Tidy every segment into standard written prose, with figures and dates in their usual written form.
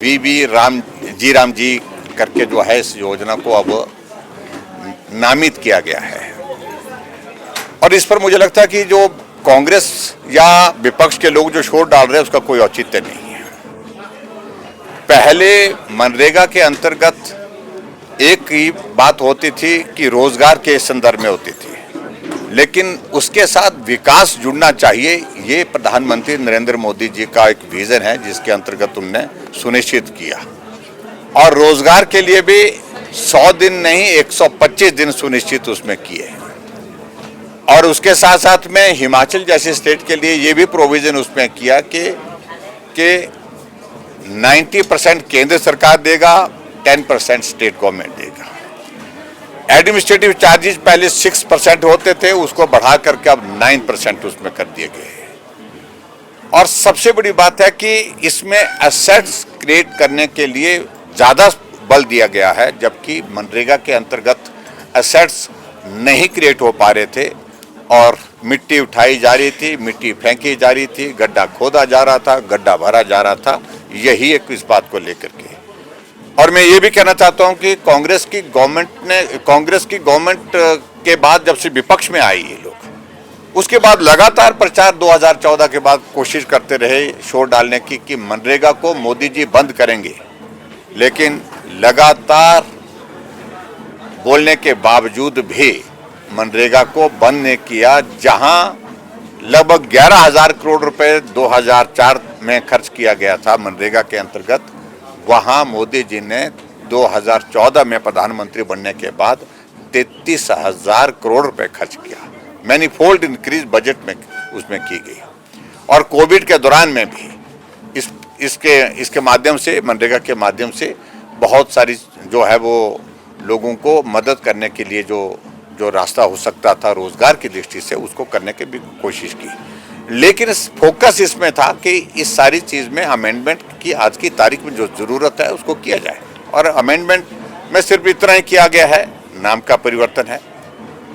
राम जी करके जो है इस योजना को अब नामित किया गया है। और इस पर मुझे लगता है कि जो कांग्रेस या विपक्ष के लोग जो शोर डाल रहे हैं उसका कोई औचित्य नहीं है। पहले मनरेगा के अंतर्गत एक ही बात होती थी कि रोजगार के संदर्भ में होती थी, लेकिन उसके साथ विकास जुड़ना चाहिए। ये प्रधानमंत्री नरेंद्र मोदी जी का एक विजन है जिसके अंतर्गत उन्होंने सुनिश्चित किया। और रोजगार के लिए भी 100 दिन नहीं 125 दिन सुनिश्चित उसमें किए। और उसके साथ साथ में हिमाचल जैसे स्टेट के लिए ये भी प्रोविजन उसमें किया कि 90% केंद्र सरकार देगा, 10% स्टेट गवर्नमेंट देगा। एडमिनिस्ट्रेटिव चार्जेस पहले 6% होते थे, उसको बढ़ा करके अब 9% उसमें कर दिए गए। और सबसे बड़ी बात है कि इसमें एसेट्स क्रिएट करने के लिए ज़्यादा बल दिया गया है, जबकि मनरेगा के अंतर्गत एसेट्स नहीं क्रिएट हो पा रहे थे और मिट्टी उठाई जा रही थी, मिट्टी फेंकी जा रही थी, गड्ढा खोदा जा रहा था, गड्ढा भरा जा रहा था। यही एक इस बात को लेकर के। और मैं ये भी कहना चाहता हूं कि कांग्रेस की गवर्नमेंट के बाद जब से विपक्ष में आई ये लोग, उसके बाद लगातार प्रचार 2014 के बाद कोशिश करते रहे शोर डालने की कि मनरेगा को मोदी जी बंद करेंगे, लेकिन लगातार बोलने के बावजूद भी मनरेगा को बंद नहीं किया। जहां लगभग 11,000 करोड़ रुपए 2004 में खर्च किया गया था मनरेगा के अंतर्गत, वहां मोदी जी ने 2014 में प्रधानमंत्री बनने के बाद 33,000 करोड़ रुपए खर्च किया। मैनीफोल्ड इंक्रीज बजट में उसमें की गई। और कोविड के दौरान में भी इसके माध्यम से, मनरेगा के माध्यम से बहुत सारी जो है वो लोगों को मदद करने के लिए जो रास्ता हो सकता था रोजगार की दृष्टि से, उसको करने की भी कोशिश की। लेकिन फोकस इसमें था कि इस सारी चीज़ में अमेंडमेंट की आज की तारीख में जो ज़रूरत है उसको किया जाए। और अमेंडमेंट में सिर्फ इतना ही किया गया है, नाम का परिवर्तन है।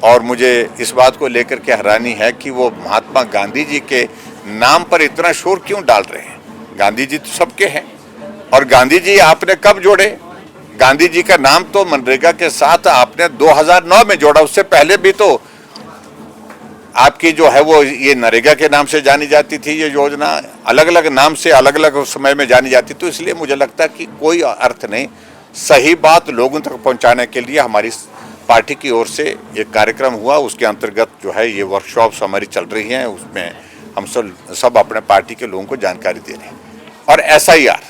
और मुझे इस बात को लेकर के हैरानी है कि वो महात्मा गांधी जी के नाम पर इतना शोर क्यों डाल रहे हैं। गांधी जी तो सबके हैं। और गांधी जी आपने कब जोड़े? गांधी जी का नाम तो मनरेगा के साथ आपने 2009 में जोड़ा। उससे पहले भी तो आपकी जो है वो ये नरेगा के नाम से जानी जाती थी। ये योजना अलग अलग नाम से अलग अलग समय में जानी जाती। तो इसलिए मुझे लगता है कि कोई अर्थ नहीं। सही बात लोगों तक पहुंचाने के लिए हमारी पार्टी की ओर से एक कार्यक्रम हुआ, उसके अंतर्गत जो है ये वर्कशॉप्स हमारी चल रही हैं। उसमें हम सब अपने पार्टी के लोगों को जानकारी दे रहे हैं। और SIR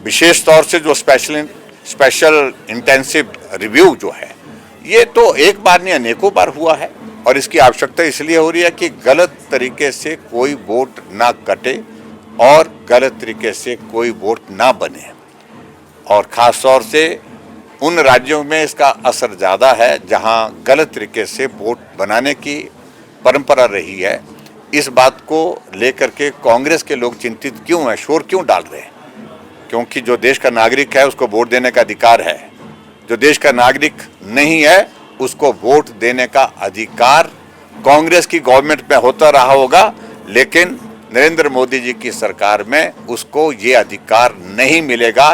विशेष तौर से जो स्पेशल इंटेंसिव रिव्यू जो है, ये तो एक बार नहीं अनेकों बार हुआ है। और इसकी आवश्यकता इसलिए हो रही है कि गलत तरीके से कोई वोट ना कटे और गलत तरीके से कोई वोट ना बने। और ख़ास तौर से उन राज्यों में इसका असर ज़्यादा है जहां गलत तरीके से वोट बनाने की परंपरा रही है। इस बात को लेकर के कांग्रेस के लोग चिंतित क्यों हैं, शोर क्यों डाल रहे हैं? क्योंकि जो देश का नागरिक है उसको वोट देने का अधिकार है। जो देश का नागरिक नहीं है उसको वोट देने का अधिकार कांग्रेस की गवर्नमेंट में होता रहा होगा, लेकिन नरेंद्र मोदी जी की सरकार में उसको ये अधिकार नहीं मिलेगा।